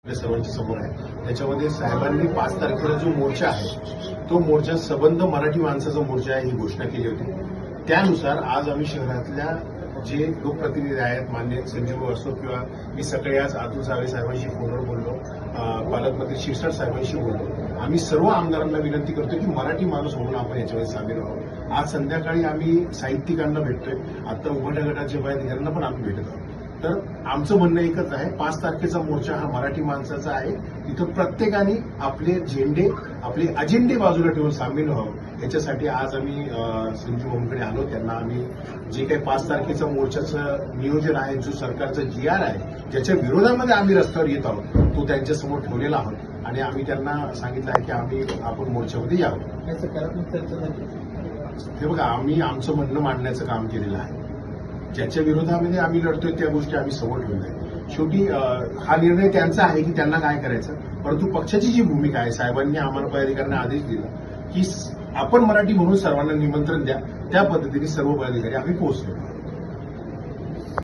आपल्या सर्वांच्या समोर आहे. त्याच्यामध्ये साहेबांनी 5 तारखेला जो मोर्चा आहे तो मोर्चा सबंध मराठी माणसाचा मोर्चा आहे ही घोषणा केली होती. त्यानुसार आज आम्ही शहरातल्या जे लोकप्रतिनिधी आहेत, मान्य संजीव असो किंवा मी सकाळी आज अतुल सावे साहेबांशी फोनवर बोललो, पालकमंत्री शिरसाट साहेबांशी बोललो. आम्ही सर्व आमदारांना विनंती करतो की मराठी माणूस म्हणून आपण याच्यामध्ये सामील व्हावं. आज संध्याकाळी आम्ही साहित्यिकांना भेटतोय, आता उभट्या गटाच्या पदाधिकाऱ्यांना पण आम्ही भेटत आहोत. तर आमचं म्हणणं एकच आहे, 5 तारखेचा मोर्चा हा मराठी माणसाचा आहे. तिथं प्रत्येकाने आपले झेंडे, आपले अजेंडे बाजूला ठेवून सामील व्हावं. याच्यासाठी आज आम्ही संजीव भाऊंकडे आलो. त्यांना आम्ही जे काही 5 तारखेचा मोर्चाचं नियोजन आहे, जो सरकारचा GR आहे, ज्याच्या विरोधामध्ये आम्ही रस्त्यावर येत आहोत, तो त्यांच्यासमोर ठेवलेला आहोत आणि आम्ही त्यांना सांगितलं आहे की आपण मोर्चामध्ये यावं. सकारात्मक चर्चा झाली. हे बघा, आम्ही आमचं म्हणणं मांडण्याचं काम केलेलं आहे. ज्याच्या विरोधामध्ये आम्ही लढतोय त्या गोष्टी आम्ही समोर ठेवल्या आहेत. शेवटी हा निर्णय त्यांचा आहे की त्यांना काय करायचं, परंतु पक्षाची जी भूमिका आहे, साहेबांनी आम्हाला पदाधिकाऱ्यांना आदेश दिला की आपण मराठी म्हणून सर्वांना निमंत्रण द्या. त्या पद्धतीने सर्व पदाधिकारी आम्ही पोहोचलो.